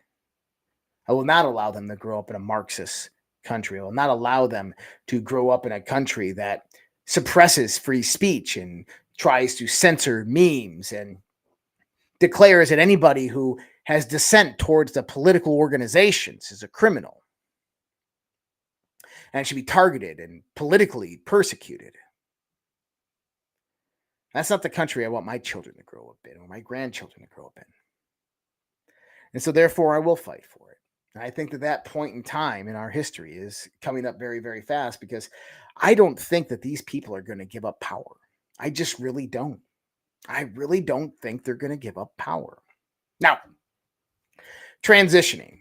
I will not allow them to grow up in a Marxist country. I will not allow them to grow up in a country that suppresses free speech and tries to censor memes and declares that anybody who has dissent towards the political organizations is a criminal and should be targeted and politically persecuted. That's not the country I want my children to grow up in or my grandchildren to grow up in. And so therefore I will fight for it. I think that point in time in our history is coming up very, very fast because I don't think that these people are going to give up power. I just really don't. I really don't think they're going to give up power. Now, transitioning.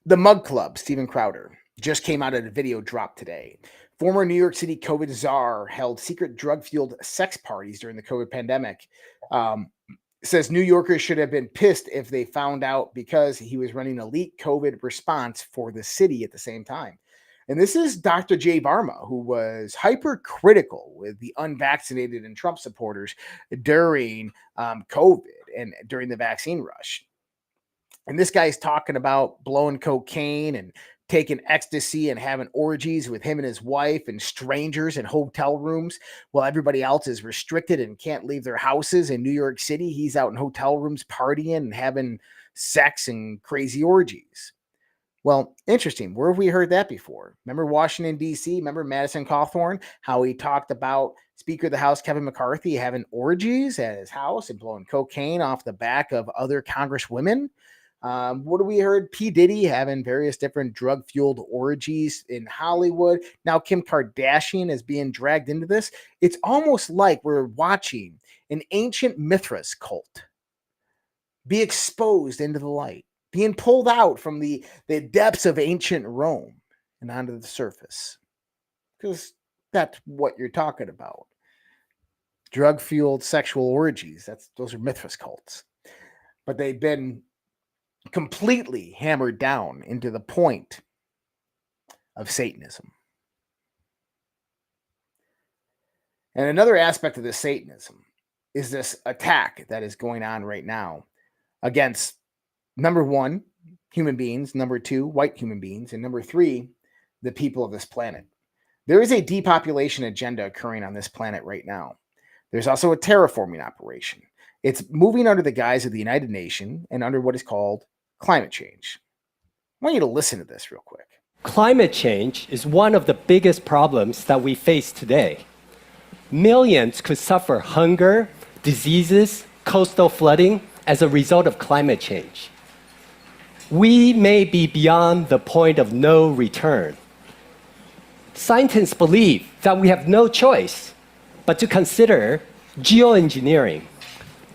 The Mug Club, Steven Crowder, just came out at a video drop today. Former New York City COVID czar held secret drug-fueled sex parties during the COVID pandemic. says New Yorkers should have been pissed if they found out because he was running elite COVID response for the city at the same time. And this is Dr. Jay Varma, who was hypercritical with the unvaccinated and Trump supporters during COVID and during the vaccine rush. And this guy's talking about blowing cocaine and taking ecstasy and having orgies with him and his wife and strangers in hotel rooms while everybody else is restricted and can't leave their houses in New York City. He's out in hotel rooms partying and having sex and crazy orgies. Well, interesting. Where have we heard that before? Remember Washington, D.C.? Remember Madison Cawthorn? How he talked about Speaker of the House Kevin McCarthy having orgies at his house and blowing cocaine off the back of other congresswomen? What do we heard? P. Diddy having various different drug-fueled orgies in Hollywood. Now Kim Kardashian is being dragged into this. It's almost like we're watching an ancient Mithras cult be exposed into the light, being pulled out from the depths of ancient Rome and onto the surface. Because that's what you're talking about. Drug-fueled sexual orgies. Those are Mithras cults. But they've been completely hammered down into the point of Satanism. And another aspect of this Satanism is this attack that is going on right now against, number one, human beings, number two, white human beings, and number three, the people of this planet. There is a depopulation agenda occurring on this planet right now. There's also a terraforming operation. It's moving under the guise of the United Nations and under what is called climate change. I want you to listen to this real quick. Climate change is one of the biggest problems that we face today. Millions could suffer hunger, diseases, coastal flooding as a result of climate change. We may be beyond the point of no return. Scientists believe that we have no choice but to consider geoengineering.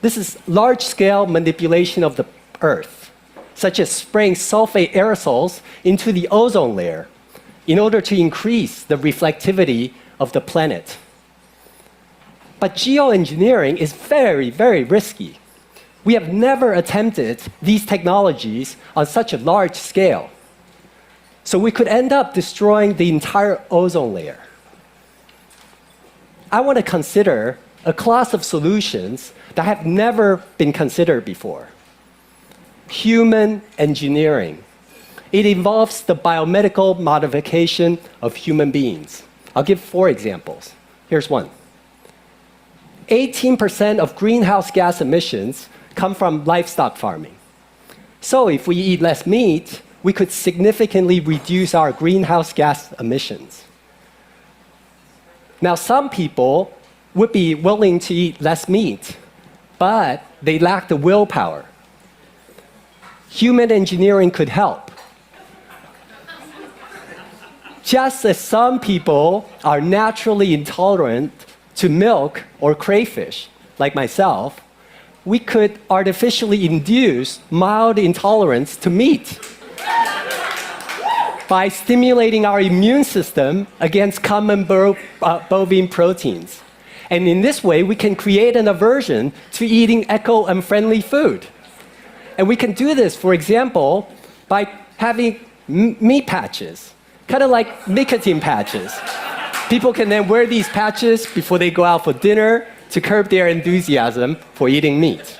This is large-scale manipulation of the Earth, such as spraying sulfate aerosols into the ozone layer in order to increase the reflectivity of the planet. But geoengineering is very, very risky. We have never attempted these technologies on such a large scale. So we could end up destroying the entire ozone layer. I want to consider a class of solutions that have never been considered before. Human engineering. It involves the biomedical modification of human beings. I'll give 4 examples. Here's one. 18% of greenhouse gas emissions come from livestock farming. So if we eat less meat, we could significantly reduce our greenhouse gas emissions. Now, some people would be willing to eat less meat, but they lack the willpower. Human engineering could help. Just as some people are naturally intolerant to milk or crayfish, like myself, we could artificially induce mild intolerance to meat by stimulating our immune system against common bovine proteins. And in this way, we can create an aversion to eating eco-unfriendly food. And we can do this, for example, by having meat patches, kind of like nicotine patches. People can then wear these patches before they go out for dinner to curb their enthusiasm for eating meat.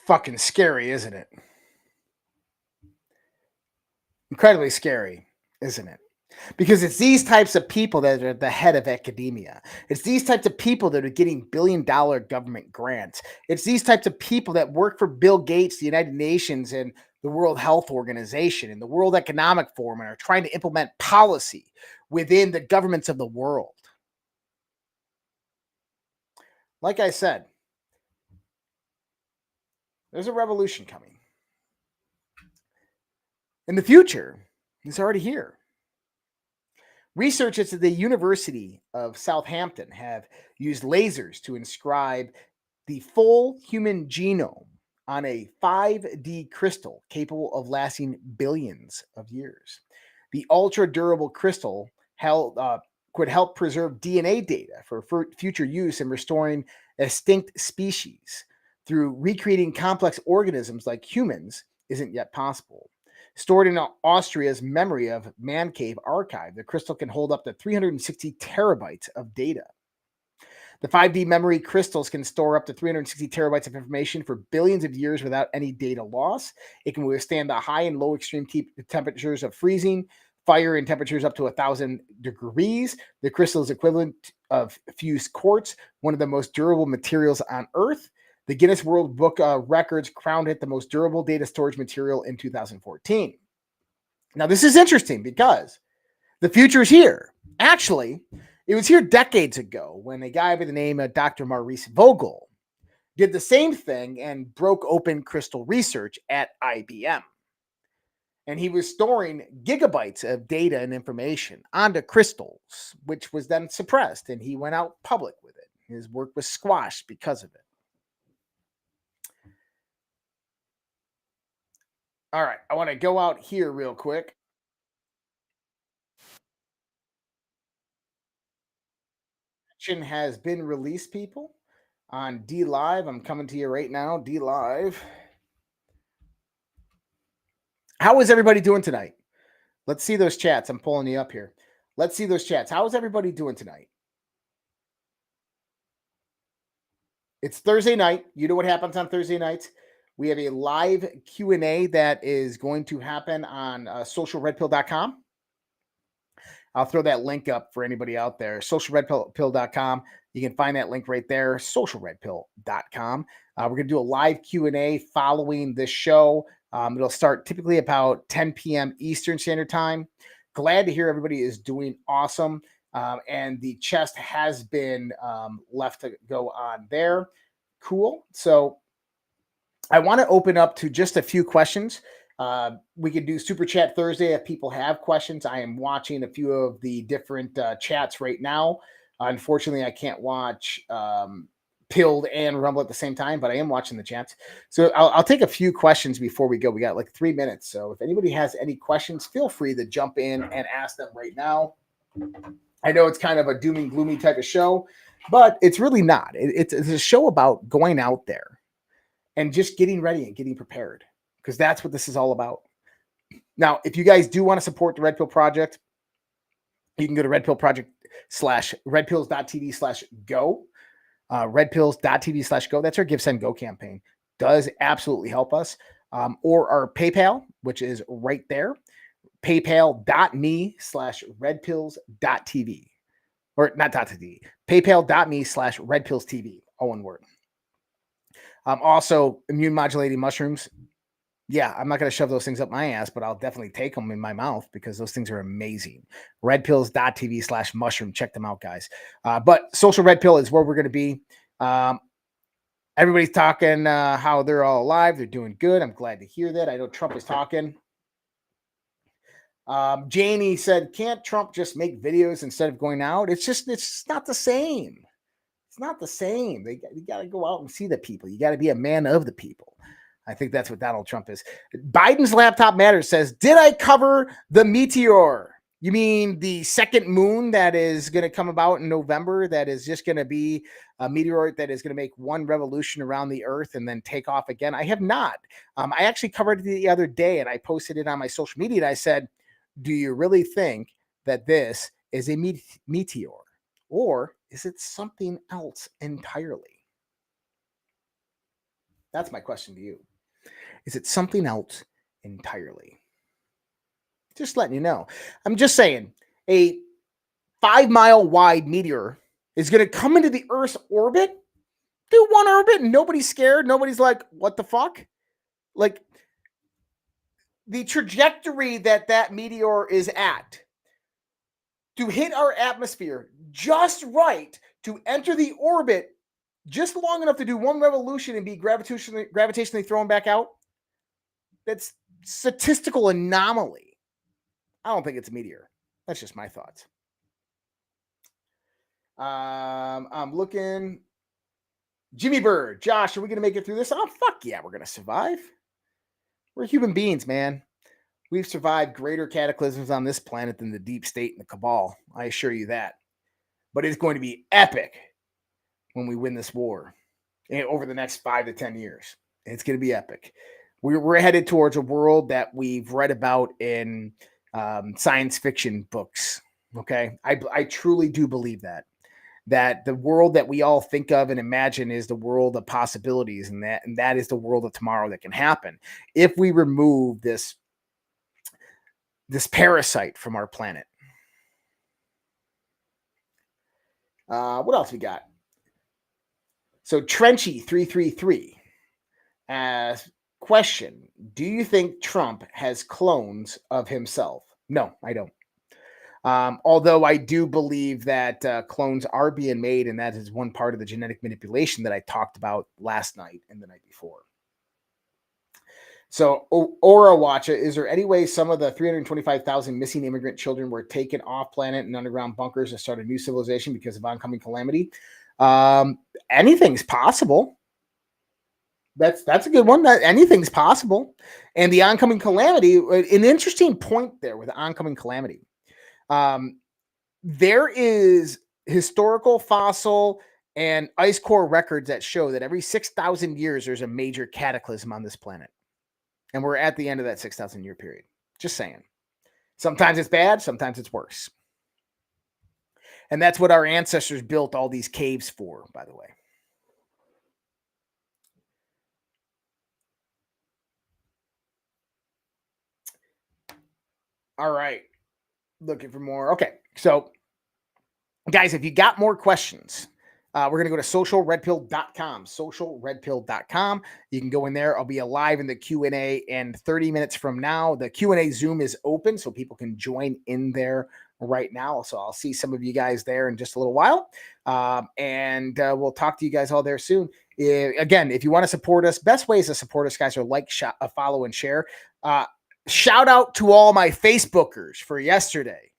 Fucking scary, isn't it? Incredibly scary, isn't it? Because it's these types of people that are at the head of academia. It's these types of people that are getting billion-dollar government grants. It's these types of people that work for Bill Gates, the United Nations, and the World Health Organization, and the World Economic Forum, and are trying to implement policy within the governments of the world. Like I said, there's a revolution coming. And the future is already here. Researchers at the University of Southampton have used lasers to inscribe the full human genome on a 5D crystal capable of lasting billions of years. The ultra-durable crystal could help preserve DNA data for future use in restoring extinct species through recreating complex organisms like humans isn't yet possible. Stored in Austria's memory of man cave archive, the crystal can hold up to 360 terabytes of data. The 5D memory crystals can store up to 360 terabytes of information for billions of years without any data loss. It can withstand the high and low extreme temperatures of freezing, fire, and temperatures up to 1,000 degrees. The crystal is equivalent of fused quartz, one of the most durable materials on Earth. The Guinness World Book of Records crowned it the most durable data storage material in 2014. Now, this is interesting because the future is here. Actually, it was here decades ago when a guy by the name of Dr. Maurice Vogel did the same thing and broke open crystal research at IBM. And he was storing gigabytes of data and information onto crystals, which was then suppressed, and he went out public with it. His work was squashed because of it. All right, I want to go out here real quick. Has been released, people, on D Live. I'm coming to you right now, D Live. How is everybody doing tonight? Let's see those chats. I'm pulling you up here. Let's see those chats. How is everybody doing tonight? It's Thursday night. You know what happens on Thursday nights? We have a live Q&A that is going to happen on socialredpill.com. I'll throw that link up for anybody out there. Socialredpill.com. You can find that link right there. Socialredpill.com. We're going to do a live Q&A following this show. It'll start typically about 10 p.m. Eastern Standard Time. Glad to hear everybody is doing awesome. And the chest has been left to go on there. Cool. So I want to open up to just a few questions. We could do Super Chat Thursday if people have questions. I am watching a few of the different chats right now. Unfortunately, I can't watch Pilled and Rumble at the same time, but I am watching the chats. So I'll take a few questions before we go. We got like 3 minutes. So if anybody has any questions, feel free to jump in and ask them right now. I know it's kind of a doom and gloomy type of show, but it's really not. It's a show about going out there and just getting ready and getting prepared, because that's what this is all about. Now, if you guys do want to support the Red Pill Project, you can go to redpills.tv/go. Redpills.tv/go. That's our Give, Send, Go campaign. Does absolutely help us. Or our PayPal, which is right there. PayPal.me/redpills.tv. Or not .tv. PayPal.me/redpillstv. All one word. Also, immune modulating mushrooms. Yeah, I'm not going to shove those things up my ass, but I'll definitely take them in my mouth because those things are amazing. Redpills.tv/mushroom. Check them out, guys. But Social Red Pill is where we're going to be. Everybody's talking how they're all alive. They're doing good. I'm glad to hear that. I know Trump is talking. Janie said, can't Trump just make videos instead of going out? It's not the same. It's not the same. You got to go out and see the people. You got to be a man of the people. I think that's what Donald Trump is. Biden's Laptop Matters says, did I cover the meteor? You mean the second moon that is going to come about in November? That is just going to be a meteoroid that is going to make one revolution around the earth and then take off again? I have not. I actually covered it the other day and I posted it on my social media. And I said, do you really think that this is a meteor? Or is it something else entirely? That's my question to you. Is it something else entirely? Just letting you know. I'm just saying, a 5-mile wide meteor is going to come into the Earth's orbit, do one orbit, and nobody's scared. Nobody's like, what the fuck? Like, the trajectory that meteor is at to hit our atmosphere just right to enter the orbit just long enough to do one revolution and be gravitationally thrown back out, that's statistical anomaly. I don't think it's a meteor. That's just my thoughts. I'm looking. Jimmy Bird, Josh, are we going to make it through this? Oh, fuck yeah, we're going to survive. We're human beings, man. We've survived greater cataclysms on this planet than the deep state and the cabal. I assure you that. but it's going to be epic when we win this war over the next 5 to 10 years. It's going to be epic. We're headed towards a world that we've read about in science fiction books. Okay. I truly do believe that the world that we all think of and imagine is the world of possibilities, and that is the world of tomorrow that can happen if we remove this parasite from our planet. What else we got? So Trenchy 333 question: do you think Trump has clones of himself? No, I don't. Although I do believe that clones are being made, and that is one part of the genetic manipulation that I talked about last night and the night before. So, Aura Watcha, is there any way some of the 325,000 missing immigrant children were taken off planet and underground bunkers to start a new civilization because of oncoming calamity? Anything's possible. That's a good one. That anything's possible. And the oncoming calamity, an interesting point there with the oncoming calamity. There is historical, fossil, and ice core records that show that every 6,000 years there's a major cataclysm on this planet. And we're at the end of that 6,000 year period. Just saying. Sometimes it's bad, sometimes it's worse. And that's what our ancestors built all these caves for, by the way. All right. Looking for more. Okay. So, guys, if you got more questions, we're going to go to socialredpill.com, socialredpill.com. You can go in there. I'll be alive in the Q&A, and 30 minutes from now, the Q&A Zoom is open, so people can join in there right now. So I'll see some of you guys there in just a little while, and we'll talk to you guys all there soon. Again, if you want to support us, best ways to support us, guys, are like, follow, and share. Shout out to all my Facebookers for yesterday.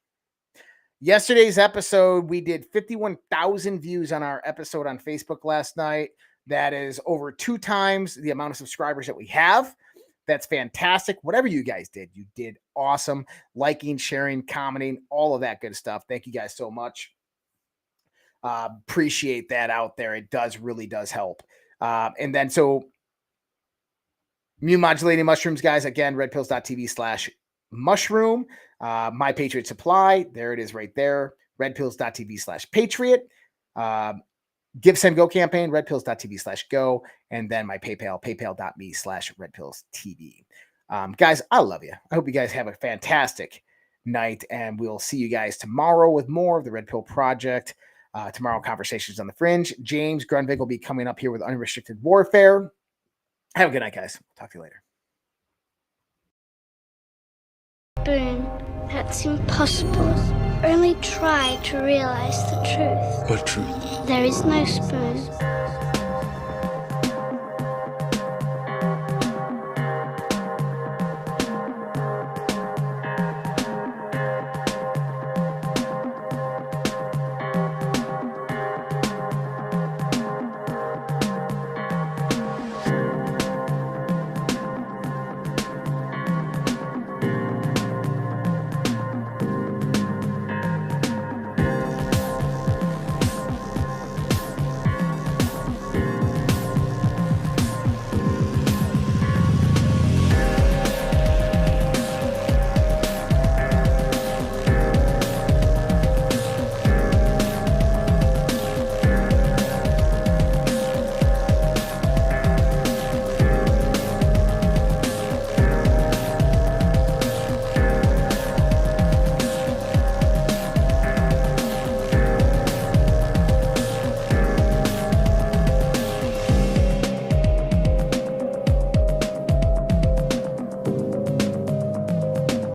Yesterday's episode, we did 51,000 views on our episode on Facebook last night. That is over 2 times the amount of subscribers that we have. That's fantastic. Whatever you guys did, you did awesome. Liking, sharing, commenting, all of that good stuff. Thank you guys so much. Appreciate that out there. It really does help. And then so immune modulating mushrooms, guys, again, redpills.tv/mushroom. My Patriot Supply, there it is right there. redpills.tv/patriot. Give, Send, Go campaign, redpills.tv/go. And then my PayPal, paypal.me/redpillstv. Guys, I love you. I hope you guys have a fantastic night, and we'll see you guys tomorrow with more of the Red Pill Project. Tomorrow, Conversations on the Fringe. James Grunvig will be coming up here with Unrestricted Warfare. Have a good night, guys. Talk to you later. Spoon, that's impossible. Only try to realize the truth. What truth? There is no spoon.